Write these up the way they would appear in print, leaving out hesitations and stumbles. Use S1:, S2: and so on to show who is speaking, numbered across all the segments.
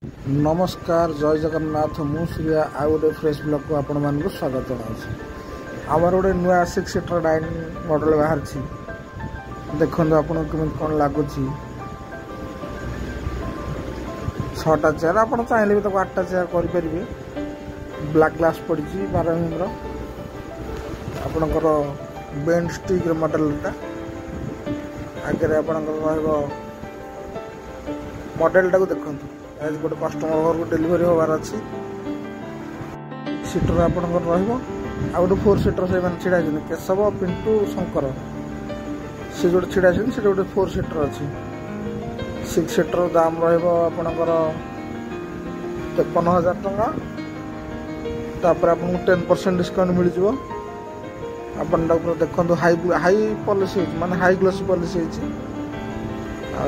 S1: नमस्कार जय जगन्नाथ मुझे आउ गोटे फ्रेश ब्लॉग को आपण मानक स्वागत जनाऊँ। आमर गोटे नुआ 6 सीटर डाइनिंग मॉडल बाहर देखो आपन कौन लगुच 6टा चेयर आप चाहिए भी 8टा चेयर करेंगे। ब्लैक ग्लास पड़ी 12 mm आपणकर बेंड स्टिक मॉडलटा आगे आपणकर मॉडलटा को देखो आज गोटे कस्टमर घर को डेलीवरी होबार अच्छी सीटर आपंकर रोटे 4 सीटर से छिड़ा केशव पिंटू शंकर से जो छिड़ा से गोटे 4 सीटर अच्छी 6 सीटर दाम रपणकर 53,000 टंका तापर आपको 10% डिस्काउंट मिल जाव। अपन देखो हाई पॉलिसी माने हाई ग्लॉसी पॉलिसी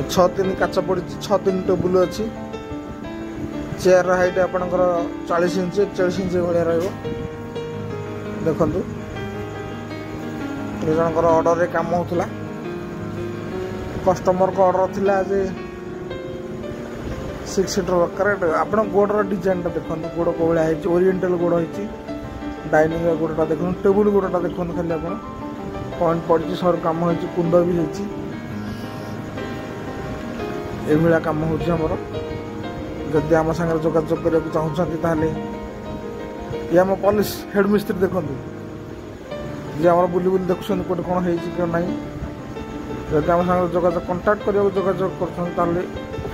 S1: 6-3 काच पड़ी 6-3 टेबुल अच्छी चेयर हाइट आपणकर 40 इंच 41 इंच भाया देखु जनकर ऑर्डर रे काम होता कस्टमर को ऑर्डर थिला जे 6 सीटर दरकार आप गोड़र डिजाइन देखो गोड़ कौड़ा है ओरिएंटल गोड़ है डाइनिंग गोड़टा देखो टेबुल गोड़टा देखो खाली आप पॉइंट पड़ी सर कम हो कुंद भी होया कम होमर जदि आम सागर जोगाजोग करने चाहते ये आम पॉलिश हेड मिस्त्री देखो जी आम बुली बुली देखुं कौटे कौन हो ना जदि आम सागर जोगाजोग कंटाक्ट करने जोगाजोग कर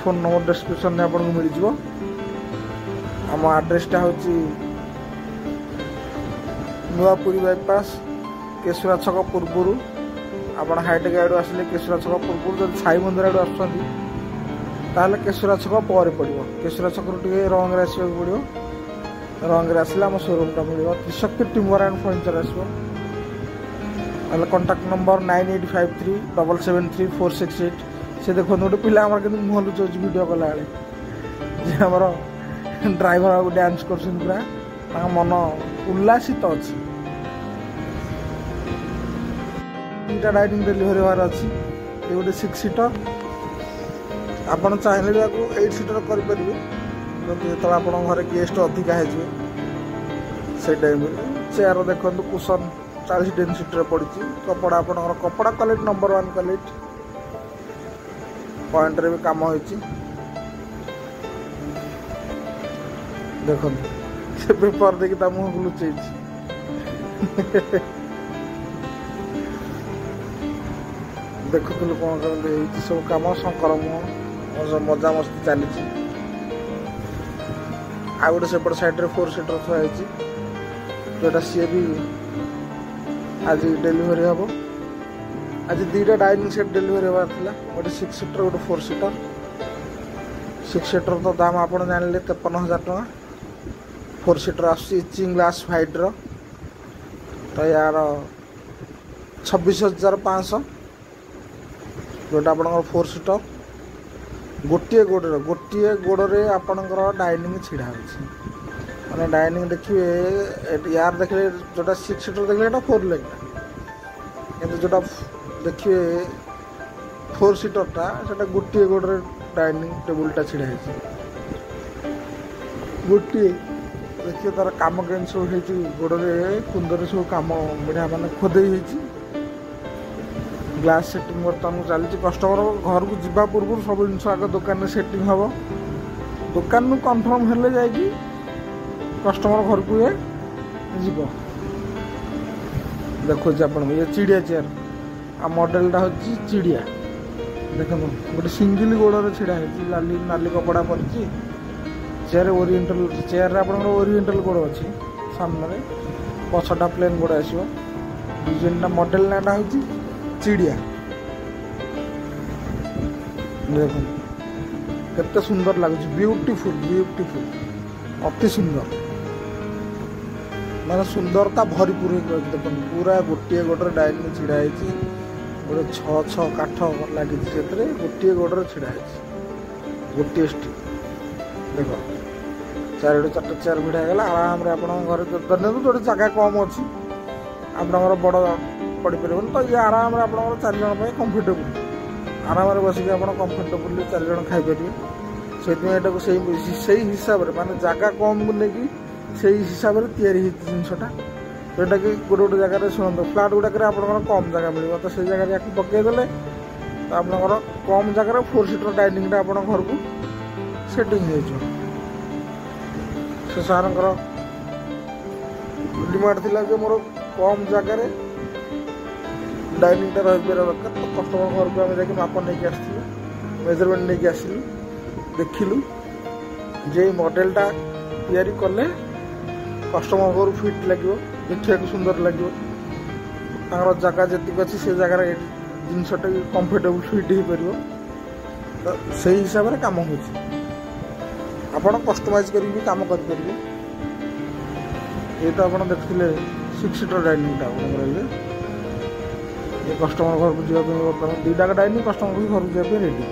S1: फोन नंबर डिस्क्रिप्शन में आपको मिल जाव। आम आड्रेसटा हूँ नुआपुरी बाईपास केशुरा छक पूर्व आप हाईटेक आड़ आसिले केशुरा छक पूर्व जब साई मंदिर आड़ आसुँच केशुरा छक पर पड़ो केशुरा छक रंग आसवाक पड़ो रंग आसला आम शोरूमटा मिल त्रिशक्ति टिम्बर एंड फर्निचर आसो कंटाक्ट नंबर 9853773468 से देखो गोटे पिला कि मुह लुचाऊँ वीडियो कला जे आमर ड्राइवर डांस कर पूरा मन उल्लासित अच्छी 2टा डाइनिंग डेलीवरी होवार अच्छी ये गोटे 6 सीटर आपड़ चाहिए भी आपको 8 सीटर करेंगे जो आप घर गेस्ट अधिका हो टाइम चेयर देखो कुशन 40 सीटर पड़ी कपड़ा आप कपड़ा क्वालिटी नंबर 1 क्वालिटी पॉइंट रे भी काम हो देखो से पेपर देखिए मुह को लुचे देखु कौन सब कम शंकर मुह मजा मस्ती चली आ गए सेपट साइड 4 सीटर थुआई जोटा सी भी आज डेलीवरी हम आज 2टा डाइनिंग सेट डेलीवरी होबार था गोटे 6 सीटर गोटे 4 सीटर 6 सीटर तो दाम आप जानले 53,000 टंका 4 सीटर आचिंग ग्लास व्हाइट तो यार 26,500 जोटा आप 4 सीटर गोटे गोड़े आपणकर डाइनिंग छिड़ा मैंने डाइनिंग देखिए यार देखिए जोटा 6 सीटर देखिए 4 लेग कि जोटा देखिए 4 सीटरटा से गोटे गोड़े डाइनिंग टेबुलटा छिड़ा गोटे देखिए तार कम के सब गोड़े कुंदर सब कम बढ़िया माने खोदे ग्लास सेटिंग बर्तमान चलती कस्टमर घर को जीवा पूर्व सब जिन आगे दुकान में सेटिंग हम दुकान में कन्फर्म हेले जाकि कस्टमर घर को ये जीव देखो आप ये चिड़िया चेयर आ मॉडलटा हूँ चिड़िया देखो गोटे सिंगल गोड़े छिड़ा लाली नाली कपड़ा पड़ी चेयर ओरिएंटल चेयर आप ओरिएंटल गोड़ अच्छी सामने पछटा प्लेन गोड़ आसो डिजाइनटा मॉडल नाटा हूँ चिड़िया देखो केते सुंदर लगुच ब्यूटीफुल अति सुंदर माने सुंदरता भरपूर देखो पूरा गोटे गोड़े डाइनिंग छिड़ा गोटे 6 काठ लगी गोटे गोड़े छिड़ा गोटे स्टिक देखो 4टा चेयर भिड़ा आराम घर जो जगह कम अच्छी आप बड़ पड़ पार तो ये आराम आप 4 जन कंफर्टेबल आराम बसिक आप कंफर्टेबली 4 जन खाईपर ସେଥିପାଇଁ ଏଟାକୁ ସେଇ ହିସାବରେ ମାନେ ଜାଗା କମ୍କୁ ନେଇକି ସେଇ ହିସାବରେ ତିଆରି ହେଇଛି ଜିନିଷଟା। ଯେଉଁଟାକି ଗୋଟେ ଜାଗାରେ ଶୁଣନ୍ତୁ ଫ୍ଲାଟ୍ ଗୁଡ଼ାକରେ ଆପଣଙ୍କର କମ୍ ଜାଗା ମିଳିବ, ତ ସେଇ ଜାଗାରେ ୟାକୁ ପକାଇଦେଲେ ତ ଆପଣଙ୍କର କମ୍ ଜାଗାରେ 4 ସିଟର୍ ଡାଇନିଂଟା ଆପଣଙ୍କ ଘରକୁ ସେଟିଂ ହେଇଯିବ। ସେ ସାର୍ଙ୍କର ଡିମାଣ୍ଡ ଥିଲା ଯେ ମୋର କମ୍ ଜାଗାରେ ଡାଇନିଂଟା ରହିପାରିବା ଦରକାର। ତ କଷ୍ଟମର ଘରକୁ ଆମେ ଯାଇକି ମାପ ନେଇକି ଆସିଥିଲୁ, ମେଜରମେଣ୍ଟ ନେଇକି ଆସିଲୁ, ଦେଖିଲୁ ଯେ ଏଇ ମଡ଼େଲଟା ତିଆରି କଲେ କଷ୍ଟମର ଘରକୁ ଫିଟ୍ ଲାଗିବ, ଦେଖିବାକୁ ସୁନ୍ଦର ଲାଗିବ, ତାଙ୍କର ଜାଗା ଯେତିକି ଅଛି ସେ ଜାଗାରେ ଜିନିଷଟା ବି କମ୍ଫର୍ଟେବୁଲ୍ ଫିଟ୍ ହେଇପାରିବ। ତ ସେଇ ହିସାବରେ କାମ ହେଉଛି, ଆପଣ କଷ୍ଟମାଇଜ୍ କରିକି ବି କାମ କରିପାରିବେ। ଏଇ ତ ଆପଣ ଦେଖିଥିଲେ 6 ସିଟର୍ ଡାଇନିଂଟା ଆପଣଙ୍କର ଏ କଷ୍ଟମର ଘରକୁ ଯିବା ପାଇଁ ବର୍ତ୍ତମାନ 2ଟା ଡାଇନିଂ କଷ୍ଟମର ଘରକୁ ଯିବା ପାଇଁ ରେଡ଼ି।